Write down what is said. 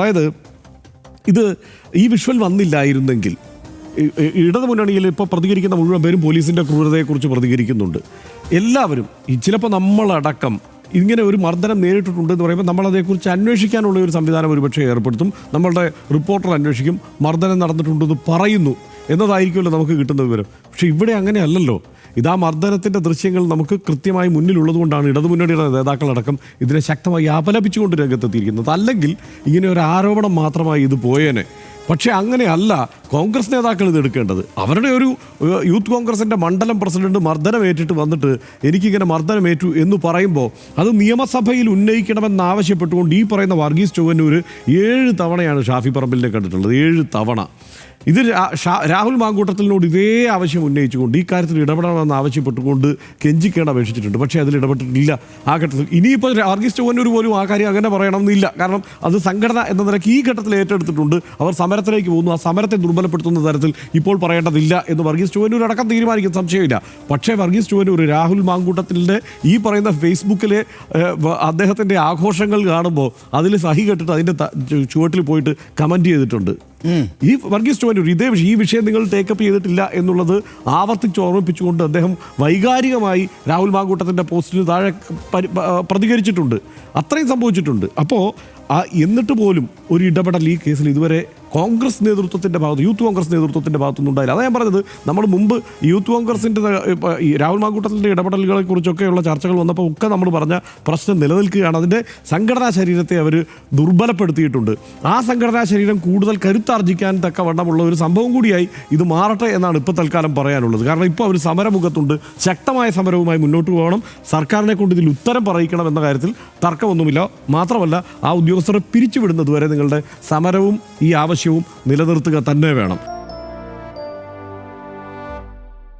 അതായത് ഇത് ഈ വിഷ്വൽ വന്നില്ലായിരുന്നെങ്കിൽ ഇടതു മുന്നണിയിൽ ഇപ്പോൾ പ്രതികരിക്കുന്ന മുഴുവൻ പേരും പോലീസിൻ്റെ ക്രൂരതയെക്കുറിച്ച് പ്രതികരിക്കുന്നുണ്ട്. എല്ലാവരും ചിലപ്പോൾ നമ്മളടക്കം ഇങ്ങനെ ഒരു മർദ്ദനം നേരിട്ടിട്ടുണ്ടെന്ന് പറയുമ്പോൾ നമ്മളതേക്കുറിച്ച് അന്വേഷിക്കാനുള്ള ഒരു സംവിധാനം ഒരുപക്ഷെ ഏർപ്പെടുത്തും. നമ്മളുടെ റിപ്പോർട്ടർ അന്വേഷിക്കും, മർദ്ദനം നടന്നിട്ടുണ്ടെന്ന് പറയുന്നു എന്നതായിരിക്കുമല്ലോ നമുക്ക് കിട്ടുന്ന വിവരം. പക്ഷേ ഇവിടെ അങ്ങനെയല്ലല്ലോ. ഇതാ മർദ്ദനത്തിൻ്റെ ദൃശ്യങ്ങൾ നമുക്ക് കൃത്യമായി മുന്നിലുള്ളതുകൊണ്ടാണ് ഇടതുമുന്നണിയുടെ നേതാക്കളടക്കം ഇതിനെ ശക്തമായി അപലപിച്ചുകൊണ്ട് രംഗത്തെത്തിയിരിക്കുന്നത്. അല്ലെങ്കിൽ ഇങ്ങനെ ഒരു ആരോപണം മാത്രമായി ഇത് പോയേനെ. പക്ഷേ അങ്ങനെയല്ല കോൺഗ്രസ് നേതാക്കൾ ഇത് എടുക്കേണ്ടത്. അവരുടെ ഒരു യൂത്ത് കോൺഗ്രസിൻ്റെ മണ്ഡലം പ്രസിഡന്റ് മർദ്ദനമേറ്റിട്ട് വന്നിട്ട് എനിക്കിങ്ങനെ മർദ്ദനമേറ്റു എന്ന് പറയുമ്പോൾ അത് നിയമസഭയിൽ ഉന്നയിക്കണമെന്നാവശ്യപ്പെട്ടുകൊണ്ട് ഈ പറയുന്ന വർഗീസ് ചൊവ്വന്നൂർ 7 തവണയാണ് ഷാഫി പറമ്പിലിനെ കണ്ടിട്ടുള്ളത്. 7 തവണ. ഇത് രാഹുൽ മാങ്കൂട്ടത്തിനോട് ഇതേ ആവശ്യം ഉന്നയിച്ചുകൊണ്ട് ഈ കാര്യത്തിൽ ഇടപെടണമെന്ന് ആവശ്യപ്പെട്ടുകൊണ്ട് കെഞ്ചിക്കേണ്ട അപേക്ഷിച്ചിട്ടുണ്ട്. പക്ഷേ അതിൽ ഇടപെട്ടിട്ടില്ല ആ ഘട്ടത്തിൽ. ഇനിയിപ്പോൾ വർഗീസ് ചൊവ്വന്നൂർ പോലും ആ കാര്യം അങ്ങനെ പറയണമെന്നില്ല. കാരണം അത് സംഘടന എന്ന നിലയ്ക്ക് ഈ ഘട്ടത്തിൽ ഏറ്റെടുത്തിട്ടുണ്ട്. അവർ സമരത്തിലേക്ക് പോകുന്നു. ആ സമരത്തെ ദുർബലപ്പെടുത്തുന്ന തരത്തിൽ ഇപ്പോൾ പറയേണ്ടതില്ല എന്ന് വർഗീസ് ചൊവ്വന്നൂർ അടക്കം തീരുമാനിക്കുന്ന സംശയമില്ല. പക്ഷേ വർഗീസ് ചൊവ്വന്നൂർ രാഹുൽ മാങ്കൂട്ടത്തിൻ്റെ ഈ പറയുന്ന ഫേസ്ബുക്കിലെ അദ്ദേഹത്തിൻ്റെ ആഘോഷങ്ങൾ കാണുമ്പോൾ അതിൽ സഹി കെട്ടിട്ട് അതിൻ്റെ ചുവട്ടിൽ പോയിട്ട് കമൻറ്റ് ചെയ്തിട്ടുണ്ട്. ഈ വർഗീസ് ചൊവ്വന്നൂർ ഈ വിഷയം നിങ്ങൾ ടേക്കപ്പ് ചെയ്തിട്ടില്ല എന്നുള്ളത് ആവർത്തിച്ച് ഓർമ്മിപ്പിച്ചുകൊണ്ട് അദ്ദേഹം വൈകാരികമായി രാഹുൽ മാങ്കൂട്ടത്തിൻ്റെ പോസ്റ്റിന് താഴെ പ്രതികരിച്ചിട്ടുണ്ട്. അത്രയും സംഭവിച്ചിട്ടുണ്ട്. അപ്പോൾ എന്നിട്ട് പോലും ഒരു ഇടപെടൽ ഈ കേസിൽ ഇതുവരെ കോൺഗ്രസ് നേതൃത്വത്തിൻ്റെ ഭാഗത്ത്, യൂത്ത് കോൺഗ്രസ് നേതൃത്വത്തിൻ്റെ ഭാഗത്തൊന്നും ഉണ്ടായില്ല. അതാണ് ഞാൻ പറഞ്ഞത്. നമ്മൾ മുമ്പ് യൂത്ത് കോൺഗ്രസിൻ്റെ ഈ രാഹുൽ മാങ്കൂട്ടത്തിൻ്റെ ഇടപെടലുകളെ കുറിച്ചൊക്കെയുള്ള ചർച്ചകൾ വന്നപ്പോൾ ഒക്കെ നമ്മൾ പറഞ്ഞ പ്രശ്നം നിലനിൽക്കുകയാണ്. അതിൻ്റെ സംഘടനാ ശരീരത്തെ അവർ ദുർബലപ്പെടുത്തിയിട്ടുണ്ട്. ആ സംഘടനാ ശരീരം കൂടുതൽ കരുത്താർജിക്കാൻ തക്കവണ്ണമുള്ള ഒരു സംഭവം കൂടിയായി ഇത് മാറട്ടെ എന്നാണ് ഇപ്പോൾ തൽക്കാലം പറയാനുള്ളത്. കാരണം ഇപ്പോൾ അവർ സമരമുഖത്തുണ്ട്. ശക്തമായ സമരവുമായി മുന്നോട്ട് പോകണം. സർക്കാരിനെ കൊണ്ട് ഇതിൽ ഉത്തരം പറയിക്കണം എന്ന കാര്യത്തിൽ തർക്കമൊന്നുമില്ല. മാത്രമല്ല ആ ഉദ്യോഗസ്ഥരെ പിരിച്ചുവിടുന്നത് വരെ നിങ്ങളുടെ സമരവും ഈ ആവശ്യവും നിലനിർത്തുക തന്നെ വേണം.